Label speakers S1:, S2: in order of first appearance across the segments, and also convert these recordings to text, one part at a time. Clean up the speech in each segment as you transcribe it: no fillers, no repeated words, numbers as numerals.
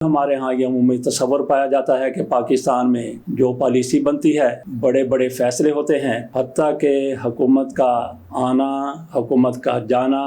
S1: ہمارے ہاں یہ عمومی تصور پایا جاتا ہے کہ پاکستان میں جو پالیسی بنتی ہے بڑے بڑے فیصلے ہوتے ہیں، حتیٰ کہ حکومت کا آنا، حکومت کا جانا،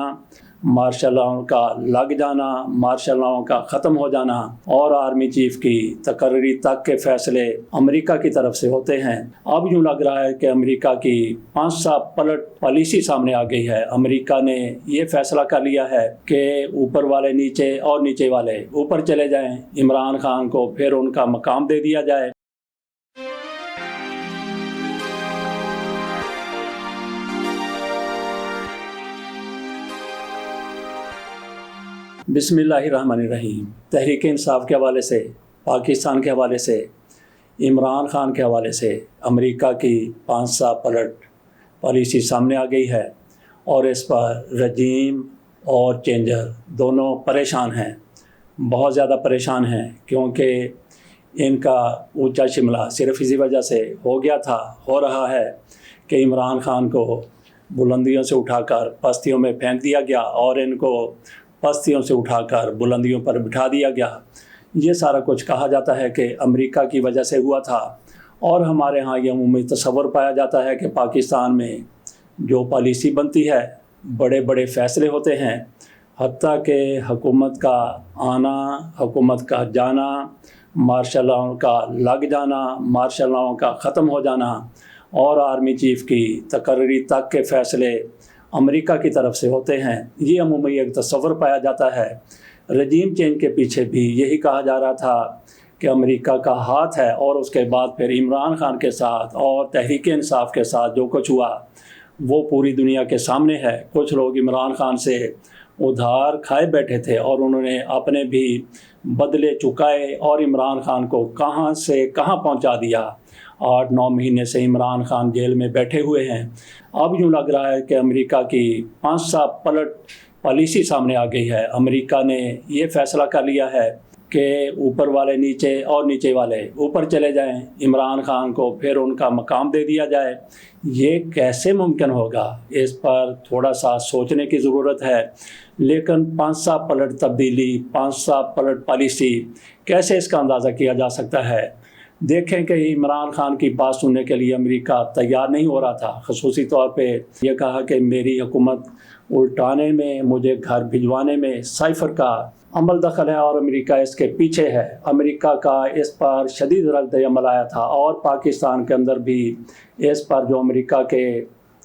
S1: مارشل لاؤ کا لگ جانا، مارشل لاؤ کا ختم ہو جانا اور آرمی چیف کی تقرری تک کے فیصلے امریکہ کی طرف سے ہوتے ہیں۔ اب یوں لگ رہا ہے کہ امریکہ کی 5 پلٹ پالیسی سامنے آ گئی ہے۔ امریکہ نے یہ فیصلہ کر لیا ہے کہ اوپر والے نیچے اور نیچے والے اوپر چلے جائیں، عمران خان کو پھر ان کا مقام دے دیا جائے۔ بسم اللہ الرحمن الرحیم۔ تحریک انصاف کے حوالے سے، پاکستان کے حوالے سے، عمران خان کے حوالے سے امریکہ کی 5 پلٹ پالیسی سامنے آ گئی ہے اور اس پر رجیم اور چینجر دونوں پریشان ہیں، بہت زیادہ پریشان ہیں، کیونکہ ان کا اونچا شملہ صرف اسی وجہ سے ہو گیا تھا، ہو رہا ہے کہ عمران خان کو بلندیوں سے اٹھا کر پستیوں میں پھینک دیا گیا اور ان کو پستیوں سے اٹھا کر بلندیوں پر بٹھا دیا گیا۔ یہ سارا کچھ کہا جاتا ہے کہ امریکہ کی وجہ سے ہوا تھا، اور ہمارے ہاں یہ عمومی تصور پایا جاتا ہے کہ پاکستان میں جو پالیسی بنتی ہے بڑے بڑے فیصلے ہوتے ہیں، حتیٰ کہ حکومت کا آنا، حکومت کا جانا، مارشل لاؤ کا لگ جانا، مارشل لاؤ کا ختم ہو جانا اور آرمی چیف کی تقرری تک کے فیصلے امریکہ کی طرف سے ہوتے ہیں۔ یہ عمومی ایک تصور پایا جاتا ہے۔ رجیم چینج کے پیچھے بھی یہی کہا جا رہا تھا کہ امریکہ کا ہاتھ ہے، اور اس کے بعد پھر عمران خان کے ساتھ اور تحریک انصاف کے ساتھ جو کچھ ہوا وہ پوری دنیا کے سامنے ہے۔ کچھ لوگ عمران خان سے ادھار کھائے بیٹھے تھے اور انہوں نے اپنے بھی بدلے چکائے اور عمران خان کو کہاں سے کہاں پہنچا دیا۔ 8-9 مہینے سے عمران خان جیل میں بیٹھے ہوئے ہیں۔ اب یوں لگ رہا ہے کہ امریکہ کی 5 پلٹ پالیسی سامنے آ گئی ہے۔ امریکہ نے یہ فیصلہ کر لیا ہے کہ اوپر والے نیچے اور نیچے والے اوپر چلے جائیں، عمران خان کو پھر ان کا مقام دے دیا جائے۔ یہ کیسے ممکن ہوگا؟ اس پر تھوڑا سا سوچنے کی ضرورت ہے۔ لیکن 5 پلٹ تبدیلی، 5 پلٹ پالیسی، کیسے اس کا اندازہ کیا جا سکتا ہے؟ دیکھیں کہ عمران خان کی بات سننے کے لیے امریکہ تیار نہیں ہو رہا تھا۔ خصوصی طور پہ یہ کہا کہ میری حکومت الٹانے میں، مجھے گھر بھجوانے میں سائفر کا عمل دخل ہے اور امریکہ اس کے پیچھے ہے۔ امریکہ کا اس پر شدید رد عمل آیا تھا، اور پاکستان کے اندر بھی اس پر جو امریکہ کے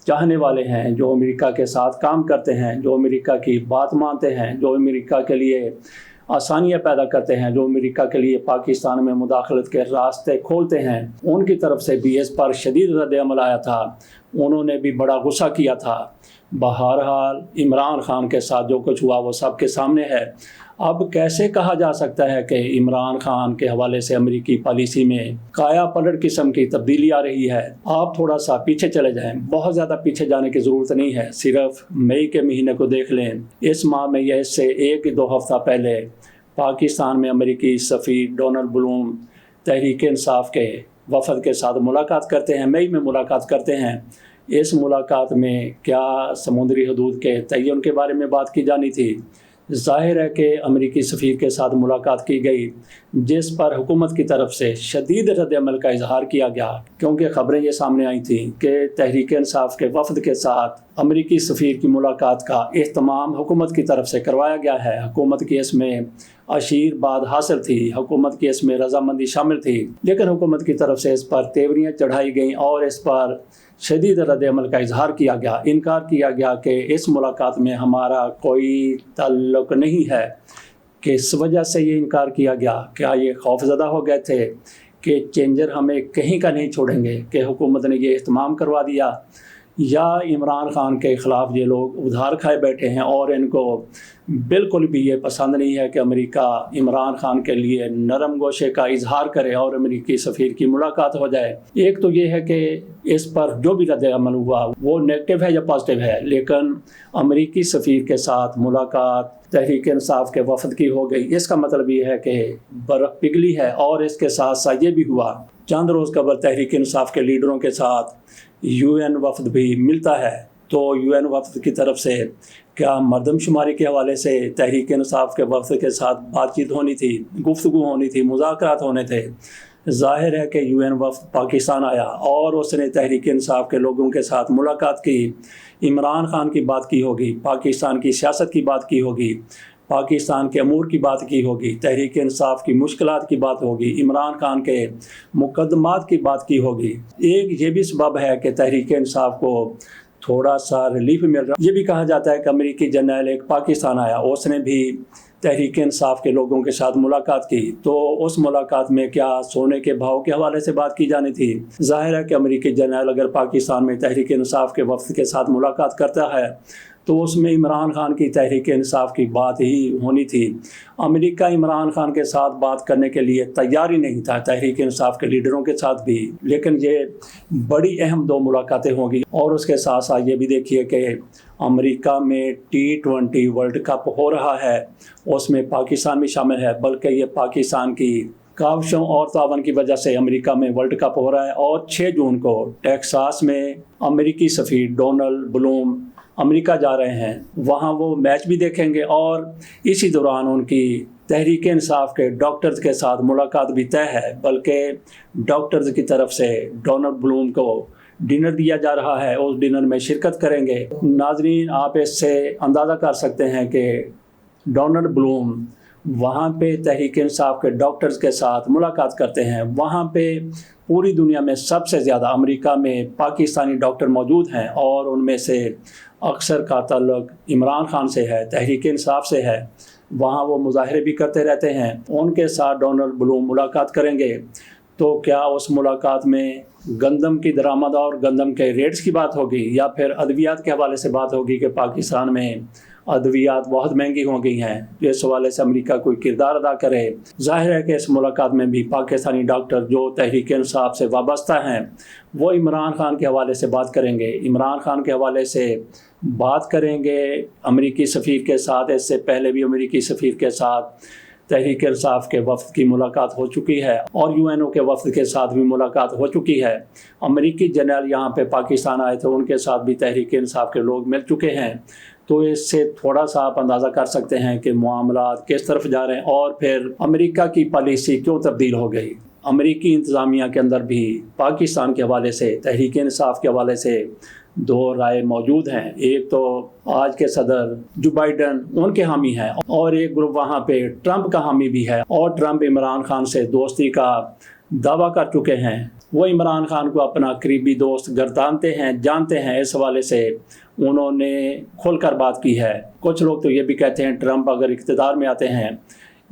S1: چاہنے والے ہیں، جو امریکہ کے ساتھ کام کرتے ہیں، جو امریکہ کی بات مانتے ہیں، جو امریکہ کے لیے آسانیاں پیدا کرتے ہیں، جو امریکہ کے لیے پاکستان میں مداخلت کے راستے کھولتے ہیں، ان کی طرف سے بھی اس پر شدید رد عمل آیا تھا۔ انہوں نے بھی بڑا غصہ کیا تھا۔ بہرحال عمران خان کے ساتھ جو کچھ ہوا وہ سب کے سامنے ہے۔ اب کیسے کہا جا سکتا ہے کہ عمران خان کے حوالے سے امریکی پالیسی میں کایا پلٹ قسم کی تبدیلی آ رہی ہے؟ آپ تھوڑا سا پیچھے چلے جائیں، بہت زیادہ پیچھے جانے کی ضرورت نہیں ہے، صرف مئی کے مہینے کو دیکھ لیں۔ اس ماہ میں یا اس سے 1-2 ہفتہ پہلے پاکستان میں امریکی سفیر ڈونلڈ بلوم تحریک انصاف کے وفد کے ساتھ ملاقات کرتے ہیں، مئی میں ملاقات کرتے ہیں۔ اس ملاقات میں کیا سمندری حدود کے تعین کے بارے میں بات کی جانی تھی؟ ظاہر ہے کہ امریکی سفیر کے ساتھ ملاقات کی گئی، جس پر حکومت کی طرف سے شدید رد عمل کا اظہار کیا گیا، کیونکہ خبریں یہ سامنے آئی تھیں کہ تحریک انصاف کے وفد کے ساتھ امریکی سفیر کی ملاقات کا اہتمام حکومت کی طرف سے کروایا گیا ہے۔ حکومت کی اس میں آشیرواد حاصل تھی، حکومت کی اس میں رضامندی شامل تھی، لیکن حکومت کی طرف سے اس پر تیوریاں چڑھائی گئیں اور اس پر شدید رد عمل کا اظہار کیا گیا۔ انکار کیا گیا کہ اس ملاقات میں ہمارا کوئی تعلق نہیں ہے۔ کس وجہ سے یہ انکار کیا گیا؟ کیا یہ خوفزدہ ہو گئے تھے کہ چینجر ہمیں کہیں کا نہیں چھوڑیں گے، کہ حکومت نے یہ اہتمام کروا دیا؟ یا عمران خان کے خلاف یہ لوگ ادھار کھائے بیٹھے ہیں اور ان کو بالکل بھی یہ پسند نہیں ہے کہ امریکہ عمران خان کے لیے نرم گوشے کا اظہار کرے اور امریکی سفیر کی ملاقات ہو جائے؟ ایک تو یہ ہے کہ اس پر جو بھی رد عمل ہوا وہ نیگیٹو ہے یا پازیٹیو ہے، لیکن امریکی سفیر کے ساتھ ملاقات تحریک انصاف کے وفد کی ہو گئی، اس کا مطلب یہ ہے کہ برف پگھلی ہے۔ اور اس کے ساتھ ساتھ یہ بھی ہوا، چند روز قبل تحریک انصاف کے لیڈروں کے ساتھ UN وفد بھی ملتا ہے، تو UN وفد کی طرف سے کیا مردم شماری کے حوالے سے تحریک انصاف کے وفد کے ساتھ بات چیت ہونی تھی، گفتگو ہونی تھی، مذاکرات ہونے تھے؟ ظاہر ہے کہ UN وفد پاکستان آیا اور اس نے تحریک انصاف کے لوگوں کے ساتھ ملاقات کی، عمران خان کی بات کی ہوگی، پاکستان کی سیاست کی بات کی ہوگی، پاکستان کے امور کی بات کی ہوگی، تحریک انصاف کی مشکلات کی بات ہوگی، عمران خان کے مقدمات کی بات کی ہوگی۔ ایک یہ بھی سبب ہے کہ تحریک انصاف کو تھوڑا سا ریلیف مل رہا۔ یہ بھی کہا جاتا ہے کہ امریکی جرنیل ایک پاکستان آیا، اس نے بھی تحریک انصاف کے لوگوں کے ساتھ ملاقات کی، تو اس ملاقات میں کیا سونے کے بھاؤ کے حوالے سے بات کی جانی تھی؟ ظاہر ہے کہ امریکی جرنیل اگر پاکستان میں تحریک انصاف کے وفد کے ساتھ ملاقات کرتا ہے تو اس میں عمران خان کی تحریک انصاف کی بات ہی ہونی تھی۔ امریکہ عمران خان کے ساتھ بات کرنے کے لیے تیار ہی نہیں تھا، تحریک انصاف کے لیڈروں کے ساتھ بھی، لیکن یہ بڑی اہم 2 ملاقاتیں ہوں گی۔ اور اس کے ساتھ ساتھ یہ بھی دیکھیے کہ امریکہ میں T20 ورلڈ کپ ہو رہا ہے، اس میں پاکستان بھی شامل ہے، بلکہ یہ پاکستان کی کاوشوں اور تعاون کی وجہ سے امریکہ میں ورلڈ کپ ہو رہا ہے۔ اور 6 جون کو ٹیکساس میں امریکی سفیر ڈونلڈ بلوم امریکہ جا رہے ہیں، وہاں وہ میچ بھی دیکھیں گے، اور اسی دوران ان کی تحریک انصاف کے ڈاکٹرز کے ساتھ ملاقات بھی طے ہے، بلکہ ڈاکٹرز کی طرف سے ڈونلڈ بلوم کو ڈنر دیا جا رہا ہے، اس ڈنر میں شرکت کریں گے۔ ناظرین، آپ اس سے اندازہ کر سکتے ہیں کہ ڈونلڈ بلوم وہاں پہ تحریک انصاف کے ڈاکٹرز کے ساتھ ملاقات کرتے ہیں، وہاں پہ پوری دنیا میں سب سے زیادہ امریکہ میں پاکستانی ڈاکٹر موجود ہیں، اور ان میں سے اکثر کا تعلق عمران خان سے ہے، تحریک انصاف سے ہے، وہاں وہ مظاہرے بھی کرتے رہتے ہیں۔ ان کے ساتھ ڈونلڈ بلوم ملاقات کریں گے، تو کیا اس ملاقات میں گندم کی درآمد اور گندم کے ریٹس کی بات ہوگی، یا پھر ادویات کے حوالے سے بات ہوگی کہ پاکستان میں ادویات بہت مہنگی ہو گئی ہیں، اس حوالے سے امریکہ کوئی کردار ادا کرے؟ ظاہر ہے کہ اس ملاقات میں بھی پاکستانی ڈاکٹر جو تحریک انصاف سے وابستہ ہیں وہ عمران خان کے حوالے سے بات کریں گے، عمران خان کے حوالے سے بات کریں گے امریکی سفیر کے ساتھ۔ اس سے پہلے بھی امریکی سفیر کے ساتھ تحریک انصاف کے وفد کی ملاقات ہو چکی ہے، اور UNO کے وفد کے ساتھ بھی ملاقات ہو چکی ہے۔ امریکی جنرل یہاں پہ پاکستان آئے تھے، ان کے ساتھ بھی تحریک انصاف کے لوگ مل چکے ہیں، تو اس سے تھوڑا سا آپ اندازہ کر سکتے ہیں کہ معاملات کس طرف جا رہے ہیں، اور پھر امریکہ کی پالیسی کیوں تبدیل ہو گئی۔ امریکی انتظامیہ کے اندر بھی پاکستان کے حوالے سے، تحریک انصاف کے حوالے سے 2 رائے موجود ہیں۔ ایک تو آج کے صدر جو بائیڈن ان کے حامی ہیں، اور ایک گروپ وہاں پہ ٹرمپ کا حامی بھی ہے، اور ٹرمپ عمران خان سے دوستی کا دعویٰ کر چکے ہیں۔ وہ عمران خان کو اپنا قریبی دوست گردانتے ہیں، جانتے ہیں، اس حوالے سے انہوں نے کھل کر بات کی ہے۔ کچھ لوگ تو یہ بھی کہتے ہیں ٹرمپ اگر اقتدار میں آتے ہیں،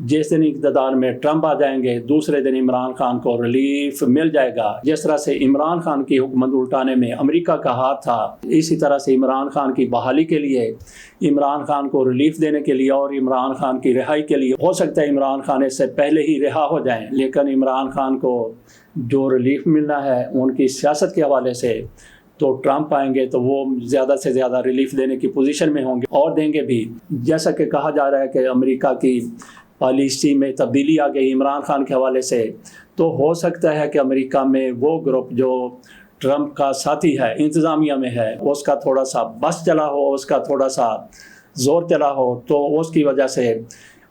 S1: جس دن اقتدار میں ٹرمپ آ جائیں گے دوسرے دن عمران خان کو ریلیف مل جائے گا۔ جس طرح سے عمران خان کی حکومت الٹانے میں امریکہ کا ہاتھ تھا، اسی طرح سے عمران خان کی بحالی کے لیے، عمران خان کو ریلیف دینے کے لیے اور عمران خان کی رہائی کے لیے، ہو سکتا ہے عمران خان اس سے پہلے ہی رہا ہو جائیں، لیکن عمران خان کو جو ریلیف ملنا ہے ان کی سیاست کے حوالے سے، تو ٹرمپ آئیں گے تو وہ زیادہ سے زیادہ ریلیف دینے کی پوزیشن میں ہوں گے، اور دیں گے بھی۔ جیسا کہ کہا جا رہا ہے کہ امریکہ کی پالیسی میں تبدیلی آ گئی عمران خان کے حوالے سے، تو ہو سکتا ہے کہ امریکہ میں وہ گروپ جو ٹرمپ کا ساتھی ہے، انتظامیہ میں ہے، اس کا تھوڑا سا بس چلا ہو، اس کا تھوڑا سا زور چلا ہو، تو اس کی وجہ سے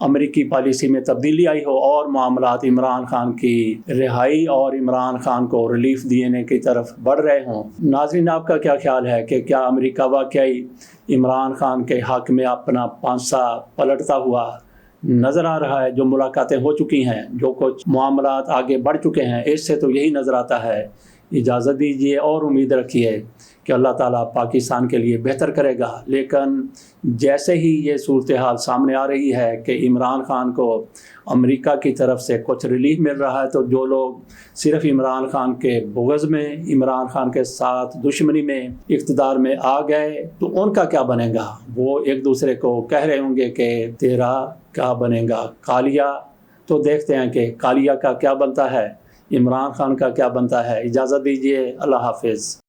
S1: امریکی پالیسی میں تبدیلی آئی ہو، اور معاملات عمران خان کی رہائی اور عمران خان کو ریلیف دینے کی طرف بڑھ رہے ہوں۔ ناظرین، آپ کا کیا خیال ہے کہ کیا امریکہ واقعی عمران خان کے حق میں اپنا پانسا پلٹتا ہوا نظر آ رہا ہے؟ جو ملاقاتیں ہو چکی ہیں، جو کچھ معاملات آگے بڑھ چکے ہیں، اس سے تو یہی نظر آتا ہے۔ اجازت دیجیے اور امید رکھیے کہ اللہ تعالیٰ پاکستان کے لیے بہتر کرے گا، لیکن جیسے ہی یہ صورتحال سامنے آ رہی ہے کہ عمران خان کو امریکہ کی طرف سے کچھ ریلیف مل رہا ہے، تو جو لوگ صرف عمران خان کے بغض میں، عمران خان کے ساتھ دشمنی میں اقتدار میں آ گئے، تو ان کا کیا بنے گا؟ وہ ایک دوسرے کو کہہ رہے ہوں گے کہ تیرا کیا بنے گا کالیا۔ تو دیکھتے ہیں کہ کالیا کا کیا بنتا ہے، عمران خان کا کیا بنتا ہے۔ اجازت دیجیے، اللہ حافظ۔